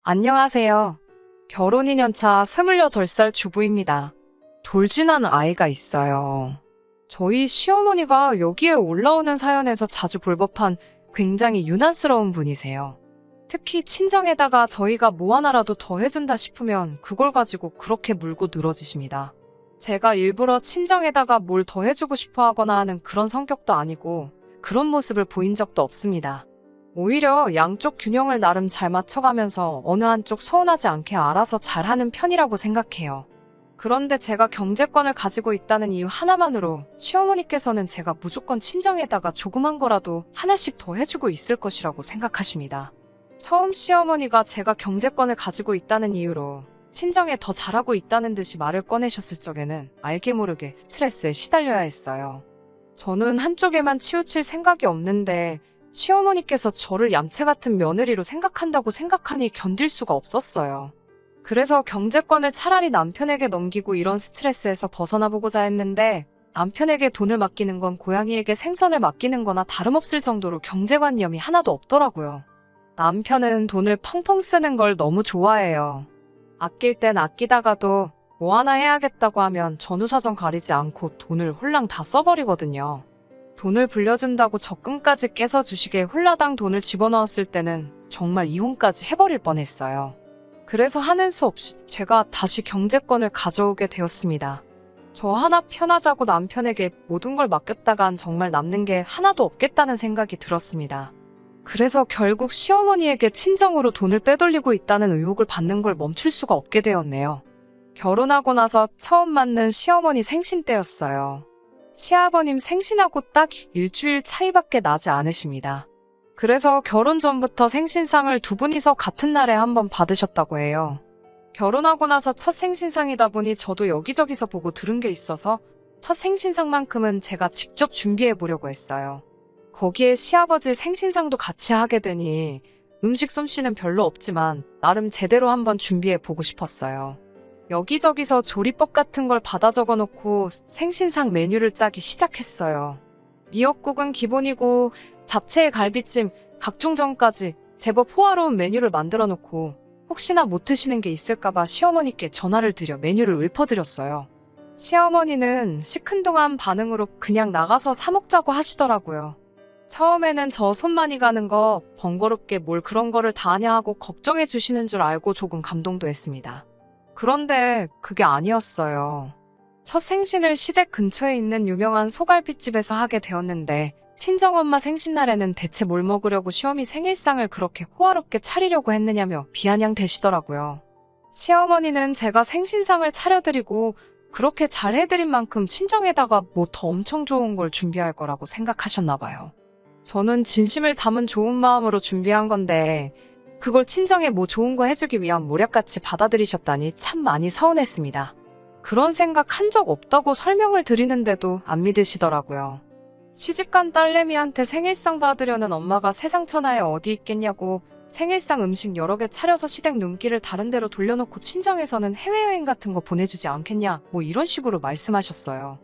안녕하세요. 결혼 2년차 28살 주부입니다. 돌진한 아이가 있어요. 저희 시어머니가 여기에 올라오는 사연에서 자주 볼 법한 굉장히 유난스러운 분이세요. 특히 친정에다가 저희가 뭐 하나라도 더 해준다 싶으면 그걸 가지고 그렇게 물고 늘어지십니다. 제가 일부러 친정에다가 뭘 더 해주고 싶어 하거나 하는 그런 성격도 아니고 그런 모습을 보인 적도 없습니다. 오히려 양쪽 균형을 나름 잘 맞춰가면서 어느 한쪽 서운하지 않게 알아서 잘하는 편이라고 생각해요. 그런데 제가 경제권을 가지고 있다는 이유 하나만으로 시어머니께서는 제가 무조건 친정에다가 조그만 거라도 하나씩 더 해주고 있을 것이라고 생각하십니다. 처음 시어머니가 제가 경제권을 가지고 있다는 이유로 친정에 더 잘하고 있다는 듯이 말을 꺼내셨을 적에는 알게 모르게 스트레스에 시달려야 했어요. 저는 한쪽에만 치우칠 생각이 없는데 시어머니께서 저를 얌체 같은 며느리로 생각한다고 생각하니 견딜 수가 없었어요. 그래서 경제권을 차라리 남편에게 넘기고 이런 스트레스에서 벗어나보고자 했는데 남편에게 돈을 맡기는 건 고양이에게 생선을 맡기는 거나 다름없을 정도로 경제관념이 하나도 없더라고요. 남편은 돈을 펑펑 쓰는 걸 너무 좋아해요. 아낄 땐 아끼다가도 뭐 하나 해야겠다고 하면 전후사정 가리지 않고 돈을 홀랑 다 써버리거든요. 돈을 불려준다고 적금까지 깨서 주식에 홀라당 돈을 집어넣었을 때는 정말 이혼까지 해버릴 뻔했어요. 그래서 하는 수 없이 제가 다시 경제권을 가져오게 되었습니다. 저 하나 편하자고 남편에게 모든 걸 맡겼다간 정말 남는 게 하나도 없겠다는 생각이 들었습니다. 그래서 결국 시어머니에게 친정으로 돈을 빼돌리고 있다는 의혹을 받는 걸 멈출 수가 없게 되었네요. 결혼하고 나서 처음 맞는 시어머니 생신 때였어요. 시아버님 생신하고 딱 일주일 차이밖에 나지 않으십니다. 그래서 결혼 전부터 생신상을 두 분이서 같은 날에 한번 받으셨다고 해요. 결혼하고 나서 첫 생신상이다 보니 저도 여기저기서 보고 들은 게 있어서 첫 생신상만큼은 제가 직접 준비해 보려고 했어요. 거기에 시아버지 생신상도 같이 하게 되니 음식 솜씨는 별로 없지만 나름 제대로 한번 준비해 보고 싶었어요. 여기저기서 조리법 같은 걸 받아 적어 놓고 생신상 메뉴를 짜기 시작했어요. 미역국은 기본이고 잡채에 갈비찜, 각종 전까지 제법 호화로운 메뉴를 만들어 놓고 혹시나 못 드시는 게 있을까봐 시어머니께 전화를 드려 메뉴를 읊어드렸어요. 시어머니는 시큰둥한 반응으로 그냥 나가서 사 먹자고 하시더라고요. 처음에는 저 손 많이 가는 거 번거롭게 뭘 그런 거를 다 하냐 하고 걱정해 주시는 줄 알고 조금 감동도 했습니다. 그런데 그게 아니었어요. 첫 생신을 시댁 근처에 있는 유명한 소갈비집에서 하게 되었는데 친정엄마 생신날에는 대체 뭘 먹으려고 시어머니 생일상을 그렇게 호화롭게 차리려고 했느냐며 비아냥대시더라고요. 시어머니는 제가 생신상을 차려드리고 그렇게 잘 해드린 만큼 친정에다가 뭐 더 엄청 좋은 걸 준비할 거라고 생각하셨나 봐요. 저는 진심을 담은 좋은 마음으로 준비한 건데 그걸 친정에 뭐 좋은 거 해주기 위한 모략같이 받아들이셨다니 참 많이 서운했습니다. 그런 생각 한 적 없다고 설명을 드리는데도 안 믿으시더라고요. 시집간 딸내미한테 생일상 받으려는 엄마가 세상 천하에 어디 있겠냐고 생일상 음식 여러 개 차려서 시댁 눈길을 다른 데로 돌려놓고 친정에서는 해외여행 같은 거 보내주지 않겠냐 뭐 이런 식으로 말씀하셨어요.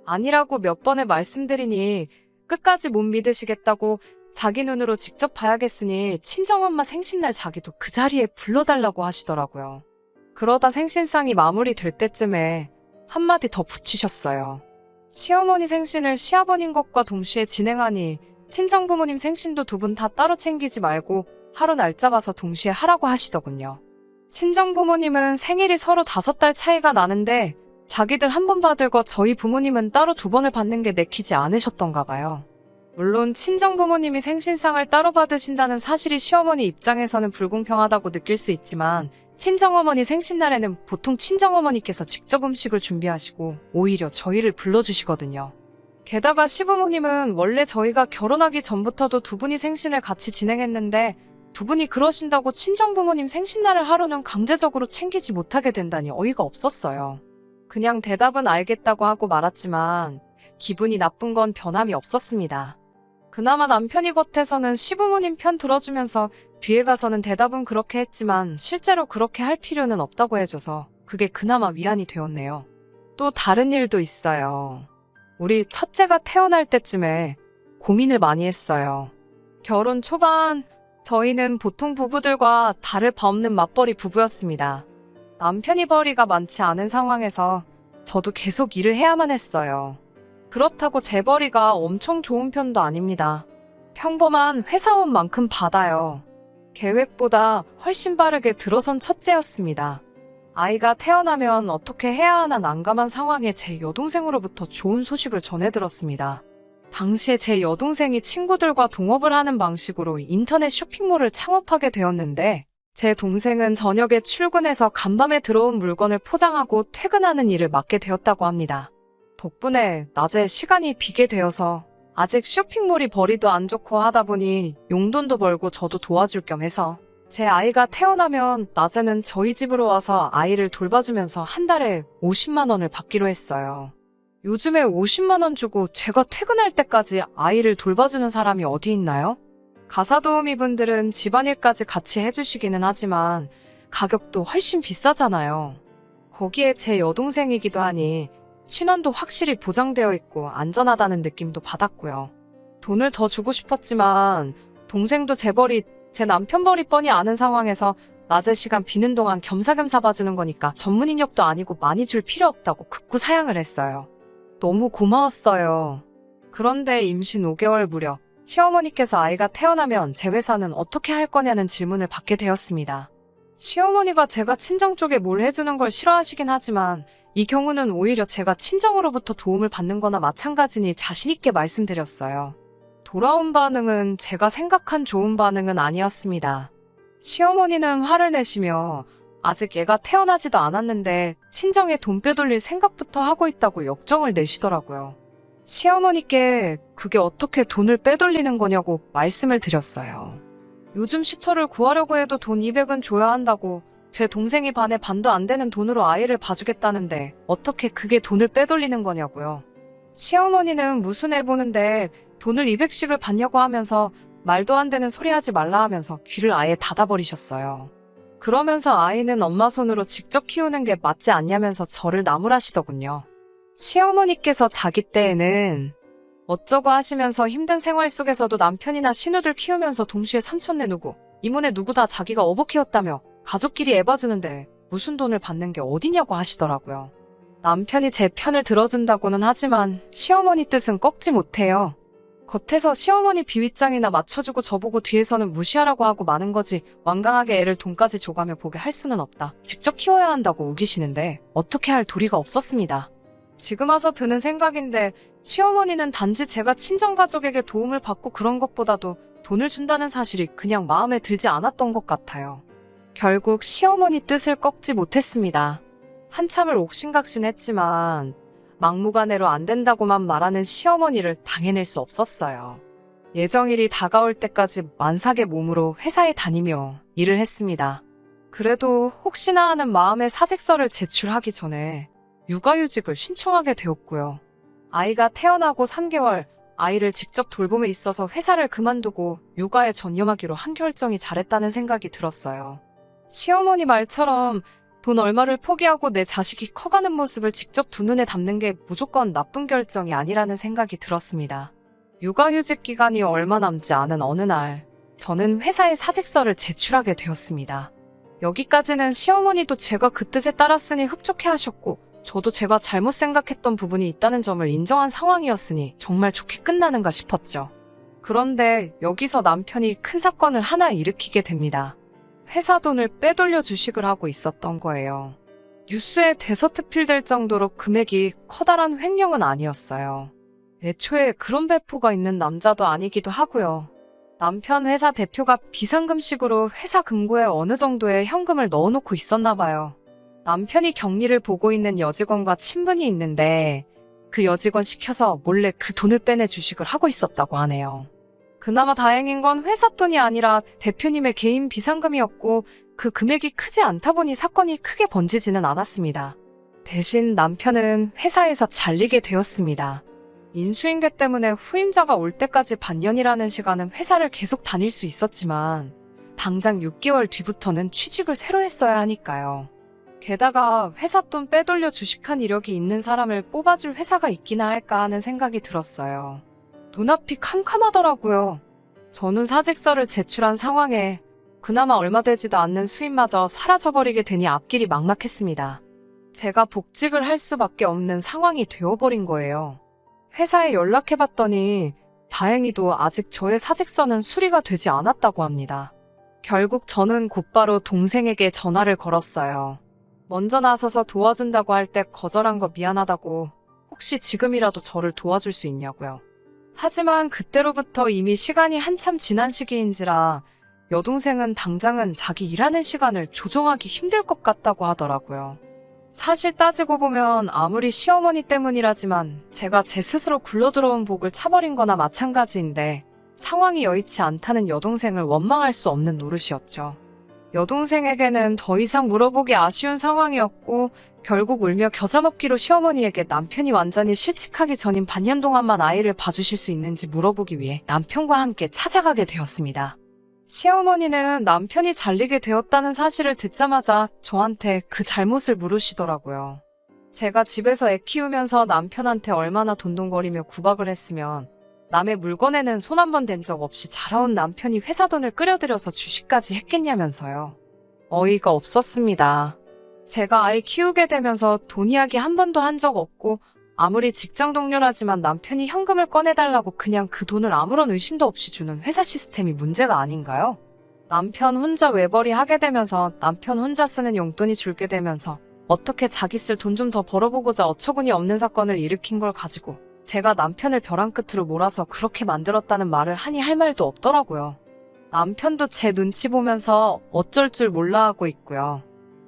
아니라고 몇 번을 말씀드리니 끝까지 못 믿으시겠다고 자기 눈으로 직접 봐야겠으니 친정엄마 생신날 자기도 그 자리에 불러달라고 하시더라고요. 그러다 생신상이 마무리될 때쯤에 한마디 더 붙이셨어요. 시어머니 생신을 시아버님 것과 동시에 진행하니 친정부모님 생신도 두 분 다 따로 챙기지 말고 하루 날짜 봐서 동시에 하라고 하시더군요. 친정부모님은 생일이 서로 5달 차이가 나는데 자기들 한 번 받을 거 저희 부모님은 따로 2번을 받는 게 내키지 않으셨던가 봐요. 물론 친정부모님이 생신상을 따로 받으신다는 사실이 시어머니 입장에서는 불공평하다고 느낄 수 있지만 친정어머니 생신날에는 보통 친정어머니께서 직접 음식을 준비하시고 오히려 저희를 불러주시거든요. 게다가 시부모님은 원래 저희가 결혼하기 전부터도 두 분이 생신을 같이 진행했는데 두 분이 그러신다고 친정부모님 생신날을 하루는 강제적으로 챙기지 못하게 된다니 어이가 없었어요. 그냥 대답은 알겠다고 하고 말았지만 기분이 나쁜 건 변함이 없었습니다. 그나마 남편이 겉에서는 시부모님 편 들어주면서 뒤에 가서는 대답은 그렇게 했지만 실제로 그렇게 할 필요는 없다고 해줘서 그게 그나마 위안이 되었네요. 또 다른 일도 있어요. 우리 첫째가 태어날 때쯤에 고민을 많이 했어요. 결혼 초반 저희는 보통 부부들과 다를 바 없는 맞벌이 부부였습니다. 남편이 벌이가 많지 않은 상황에서 저도 계속 일을 해야만 했어요. 그렇다고 제 벌이가 엄청 좋은 편도 아닙니다. 평범한 회사원만큼 받아요. 계획보다 훨씬 빠르게 들어선 첫째였습니다. 아이가 태어나면 어떻게 해야 하나 난감한 상황에 제 여동생으로부터 좋은 소식을 전해 들었습니다. 당시에 제 여동생이 친구들과 동업을 하는 방식으로 인터넷 쇼핑몰을 창업하게 되었는데, 제 동생은 저녁에 출근해서 간밤에 들어온 물건을 포장하고 퇴근하는 일을 맡게 되었다고 합니다. 덕분에 낮에 시간이 비게 되어서 아직 쇼핑몰이 벌이도 안 좋고 하다 보니 용돈도 벌고 저도 도와줄 겸 해서 제 아이가 태어나면 낮에는 저희 집으로 와서 아이를 돌봐주면서 한 달에 50만 원을 받기로 했어요. 요즘에 50만 원 주고 제가 퇴근할 때까지 아이를 돌봐주는 사람이 어디 있나요? 가사도우미 분들은 집안일까지 같이 해주시기는 하지만 가격도 훨씬 비싸잖아요. 거기에 제 여동생이기도 하니 신원도 확실히 보장되어 있고 안전하다는 느낌도 받았고요. 돈을 더 주고 싶었지만 동생도 제 벌이 제 남편 벌이 뻔히 아는 상황에서 낮에 시간 비는 동안 겸사겸사 봐주는 거니까 전문 인력도 아니고 많이 줄 필요 없다고 극구 사양을 했어요. 너무 고마웠어요. 그런데 임신 5개월 무렵 시어머니께서 아이가 태어나면 제 회사는 어떻게 할 거냐는 질문을 받게 되었습니다. 시어머니가 제가 친정 쪽에 뭘 해주는 걸 싫어하시긴 하지만 이 경우는 오히려 제가 친정으로부터 도움을 받는 거나 마찬가지니 자신 있게 말씀드렸어요. 돌아온 반응은 제가 생각한 좋은 반응은 아니었습니다. 시어머니는 화를 내시며 아직 애가 태어나지도 않았는데 친정에 돈 빼돌릴 생각부터 하고 있다고 역정을 내시더라고요. 시어머니께 그게 어떻게 돈을 빼돌리는 거냐고 말씀을 드렸어요. 요즘 시터를 구하려고 해도 돈 200은 줘야 한다고, 제 동생이 반에 반도 안 되는 돈으로 아이를 봐주겠다는데 어떻게 그게 돈을 빼돌리는 거냐고요. 시어머니는 무슨 애 보는데 돈을 200씩을 받냐고 하면서 말도 안 되는 소리 하지 말라 하면서 귀를 아예 닫아버리셨어요. 그러면서 아이는 엄마 손으로 직접 키우는 게 맞지 않냐면서 저를 나무라시더군요. 시어머니께서 자기 때에는 어쩌고 하시면서 힘든 생활 속에서도 남편이나 신우들 키우면서 동시에 삼촌네 누구, 이모네 누구 다 자기가 어버 키웠다며 가족끼리 애 봐주는데 무슨 돈을 받는 게 어디냐고 하시더라고요. 남편이 제 편을 들어준다고는 하지만 시어머니 뜻은 꺾지 못해요. 겉에서 시어머니 비윗장이나 맞춰주고 저보고 뒤에서는 무시하라고 하고 마는 거지 완강하게 애를 돈까지 줘가며 보게 할 수는 없다. 직접 키워야 한다고 우기시는데 어떻게 할 도리가 없었습니다. 지금 와서 드는 생각인데 시어머니는 단지 제가 친정가족에게 도움을 받고 그런 것보다도 돈을 준다는 사실이 그냥 마음에 들지 않았던 것 같아요. 결국 시어머니 뜻을 꺾지 못했습니다. 한참을 옥신각신했지만 막무가내로 안 된다고만 말하는 시어머니를 당해낼 수 없었어요. 예정일이 다가올 때까지 만삭의 몸으로 회사에 다니며 일을 했습니다. 그래도 혹시나 하는 마음에 사직서를 제출하기 전에 육아휴직을 신청하게 되었고요. 아이가 태어나고 3개월, 아이를 직접 돌봄에 있어서 회사를 그만두고 육아에 전념하기로 한 결정이 잘했다는 생각이 들었어요. 시어머니 말처럼 돈 얼마를 포기하고 내 자식이 커가는 모습을 직접 두 눈에 담는 게 무조건 나쁜 결정이 아니라는 생각이 들었습니다. 육아휴직 기간이 얼마 남지 않은 어느 날, 저는 회사에 사직서를 제출하게 되었습니다. 여기까지는 시어머니도 제가 그 뜻에 따랐으니 흡족해 하셨고, 저도 제가 잘못 생각했던 부분이 있다는 점을 인정한 상황이었으니 정말 좋게 끝나는가 싶었죠. 그런데 여기서 남편이 큰 사건을 하나 일으키게 됩니다. 회사 돈을 빼돌려 주식을 하고 있었던 거예요. 뉴스에 대서특필될 정도로 금액이 커다란 횡령은 아니었어요. 애초에 그런 배포가 있는 남자도 아니기도 하고요. 남편 회사 대표가 비상금식으로 회사 금고에 어느 정도의 현금을 넣어놓고 있었나 봐요. 남편이 격리를 보고 있는 여직원과 친분이 있는데 그 여직원 시켜서 몰래 그 돈을 빼내 주식을 하고 있었다고 하네요. 그나마 다행인 건 회사 돈이 아니라 대표님의 개인 비상금이었고 그 금액이 크지 않다 보니 사건이 크게 번지지는 않았습니다. 대신 남편은 회사에서 잘리게 되었습니다. 인수인계 때문에 후임자가 올 때까지 반년이라는 시간은 회사를 계속 다닐 수 있었지만 당장 6개월 뒤부터는 취직을 새로 했어야 하니까요. 게다가 회사 돈 빼돌려 주식한 이력이 있는 사람을 뽑아줄 회사가 있기나 할까 하는 생각이 들었어요. 눈앞이 캄캄하더라고요. 저는 사직서를 제출한 상황에 그나마 얼마 되지도 않는 수입마저 사라져버리게 되니 앞길이 막막했습니다. 제가 복직을 할 수밖에 없는 상황이 되어버린 거예요. 회사에 연락해봤더니 다행히도 아직 저의 사직서는 수리가 되지 않았다고 합니다. 결국 저는 곧바로 동생에게 전화를 걸었어요. 먼저 나서서 도와준다고 할 때 거절한 거 미안하다고, 혹시 지금이라도 저를 도와줄 수 있냐고요. 하지만 그때로부터 이미 시간이 한참 지난 시기인지라 여동생은 당장은 자기 일하는 시간을 조정하기 힘들 것 같다고 하더라고요. 사실 따지고 보면 아무리 시어머니 때문이라지만 제가 제 스스로 굴러들어온 복을 차버린 거나 마찬가지인데 상황이 여의치 않다는 여동생을 원망할 수 없는 노릇이었죠. 여동생에게는 더 이상 물어보기 아쉬운 상황이었고 결국 울며 겨자 먹기로 시어머니에게 남편이 완전히 실직하기 전인 반년 동안만 아이를 봐주실 수 있는지 물어보기 위해 남편과 함께 찾아가게 되었습니다. 시어머니는 남편이 잘리게 되었다는 사실을 듣자마자 저한테 그 잘못을 물으시더라고요. 제가 집에서 애 키우면서 남편한테 얼마나 돈돈거리며 구박을 했으면 남의 물건에는 손 한 번 댄 적 없이 자라온 남편이 회사 돈을 끌여들여서 주식까지 했겠냐면서요. 어이가 없었습니다. 제가 아이 키우게 되면서 돈 이야기 한 번도 한 적 없고 아무리 직장 동료라지만 남편이 현금을 꺼내달라고 그냥 그 돈을 아무런 의심도 없이 주는 회사 시스템이 문제가 아닌가요? 남편 혼자 외벌이 하게 되면서 남편 혼자 쓰는 용돈이 줄게 되면서 어떻게 자기 쓸 돈 좀 더 벌어보고자 어처구니 없는 사건을 일으킨 걸 가지고 제가 남편을 벼랑 끝으로 몰아서 그렇게 만들었다는 말을 하니 할 말도 없더라고요. 남편도 제 눈치 보면서 어쩔 줄 몰라 하고 있고요.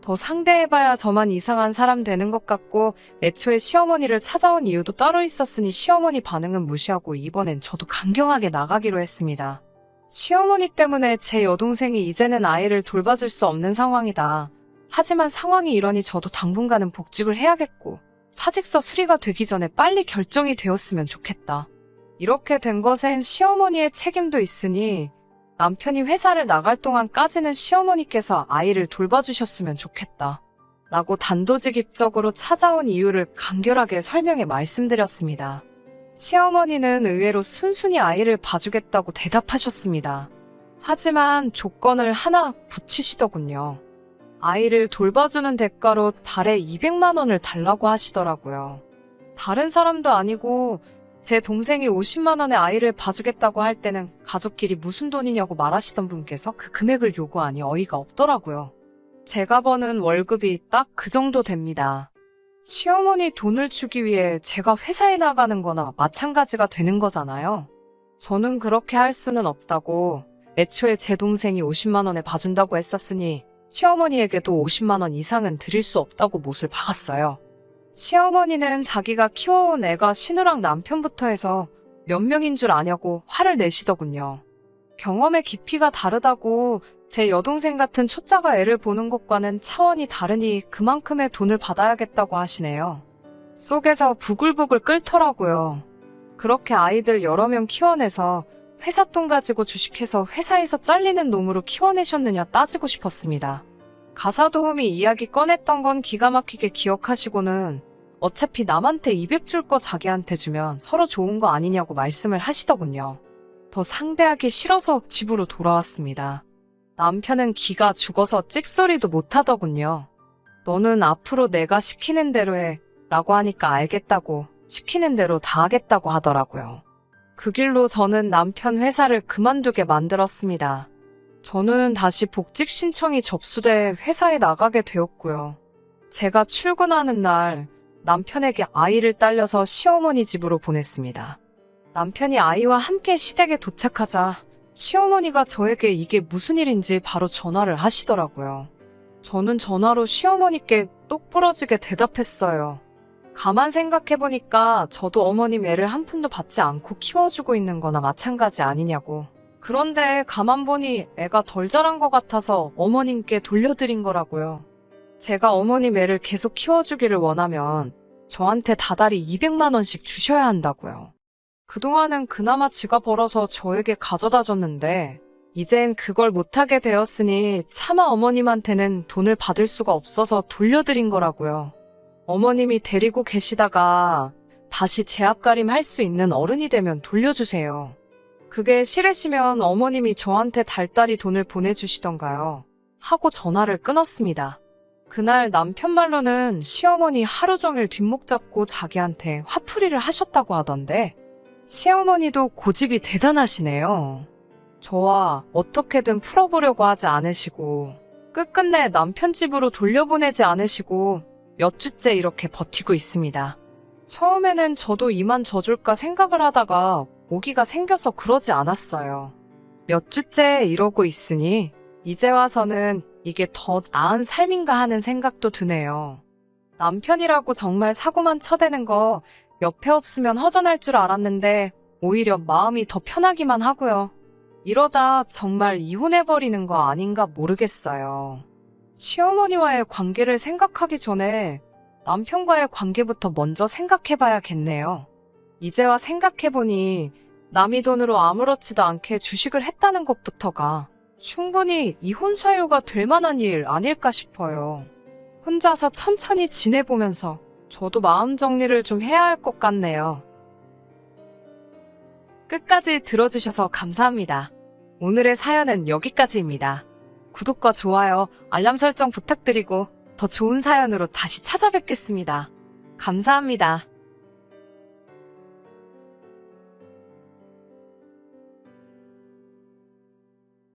더 상대해봐야 저만 이상한 사람 되는 것 같고 애초에 시어머니를 찾아온 이유도 따로 있었으니 시어머니 반응은 무시하고 이번엔 저도 강경하게 나가기로 했습니다. 시어머니 때문에 제 여동생이 이제는 아이를 돌봐줄 수 없는 상황이다. 하지만 상황이 이러니 저도 당분간은 복직을 해야겠고 사직서 수리가 되기 전에 빨리 결정이 되었으면 좋겠다. 이렇게 된 것엔 시어머니의 책임도 있으니 남편이 회사를 나갈 동안까지는 시어머니께서 아이를 돌봐주셨으면 좋겠다. 라고 단도직입적으로 찾아온 이유를 간결하게 설명해 말씀드렸습니다. 시어머니는 의외로 순순히 아이를 봐주겠다고 대답하셨습니다. 하지만 조건을 하나 붙이시더군요. 아이를 돌봐주는 대가로 달에 200만 원을 달라고 하시더라고요. 다른 사람도 아니고 제 동생이 50만 원의 아이를 봐주겠다고 할 때는 가족끼리 무슨 돈이냐고 말하시던 분께서 그 금액을 요구하니 어이가 없더라고요. 제가 버는 월급이 딱 그 정도 됩니다. 시어머니 돈을 주기 위해 제가 회사에 나가는 거나 마찬가지가 되는 거잖아요. 저는 그렇게 할 수는 없다고 애초에 제 동생이 50만 원에 봐준다고 했었으니 시어머니에게도 50만 원 이상은 드릴 수 없다고 못을 박았어요. 시어머니는 자기가 키워온 애가 신우랑 남편부터 해서 몇 명인 줄 아냐고 화를 내시더군요. 경험의 깊이가 다르다고 제 여동생 같은 초짜가 애를 보는 것과는 차원이 다르니 그만큼의 돈을 받아야겠다고 하시네요. 속에서 부글부글 끓더라고요. 그렇게 아이들 여러 명 키워내서 회사 돈 가지고 주식해서 회사에서 잘리는 놈으로 키워내셨느냐 따지고 싶었습니다. 가사도우미 이야기 꺼냈던 건 기가 막히게 기억하시고는 어차피 남한테 200 줄 거 자기한테 주면 서로 좋은 거 아니냐고 말씀을 하시더군요. 더 상대하기 싫어서 집으로 돌아왔습니다. 남편은 기가 죽어서 찍소리도 못하더군요. 너는 앞으로 내가 시키는 대로 해 라고 하니까 알겠다고 시키는 대로 다 하겠다고 하더라고요. 그 길로 저는 남편 회사를 그만두게 만들었습니다. 저는 다시 복직 신청이 접수돼 회사에 나가게 되었고요. 제가 출근하는 날 남편에게 아이를 딸려서 시어머니 집으로 보냈습니다. 남편이 아이와 함께 시댁에 도착하자 시어머니가 저에게 이게 무슨 일인지 바로 전화를 하시더라고요. 저는 전화로 시어머니께 똑부러지게 대답했어요. 가만 생각해보니까 저도 어머님 애를 한 푼도 받지 않고 키워주고 있는 거나 마찬가지 아니냐고. 그런데 가만 보니 애가 덜 자란 것 같아서 어머님께 돌려드린 거라고요. 제가 어머님 애를 계속 키워주기를 원하면 저한테 다달이 200만 원씩 주셔야 한다고요. 그동안은 그나마 지가 벌어서 저에게 가져다 줬는데 이젠 그걸 못하게 되었으니 차마 어머님한테는 돈을 받을 수가 없어서 돌려드린 거라고요. 어머님이 데리고 계시다가 다시 제 앞가림 할 수 있는 어른이 되면 돌려주세요. 그게 싫으시면 어머님이 저한테 달달이 돈을 보내주시던가요. 하고 전화를 끊었습니다. 그날 남편 말로는 시어머니 하루 종일 뒷목 잡고 자기한테 화풀이를 하셨다고 하던데 시어머니도 고집이 대단하시네요. 저와 어떻게든 풀어보려고 하지 않으시고 끝끝내 남편 집으로 돌려보내지 않으시고 몇 주째 이렇게 버티고 있습니다. 처음에는 저도 이만 져줄까 생각을 하다가 오기가 생겨서 그러지 않았어요. 몇 주째 이러고 있으니 이제 와서는 이게 더 나은 삶인가 하는 생각도 드네요. 남편이라고 정말 사고만 쳐대는 거 옆에 없으면 허전할 줄 알았는데 오히려 마음이 더 편하기만 하고요. 이러다 정말 이혼해버리는 거 아닌가 모르겠어요. 시어머니와의 관계를 생각하기 전에 남편과의 관계부터 먼저 생각해봐야겠네요. 이제와 생각해보니 남의 돈으로 아무렇지도 않게 주식을 했다는 것부터가 충분히 이혼 사유가 될 만한 일 아닐까 싶어요. 혼자서 천천히 지내보면서 저도 마음 정리를 좀 해야 할 것 같네요. 끝까지 들어주셔서 감사합니다. 오늘의 사연은 여기까지입니다. 구독과 좋아요, 알람 설정 부탁드리고 더 좋은 사연으로 다시 찾아뵙겠습니다. 감사합니다.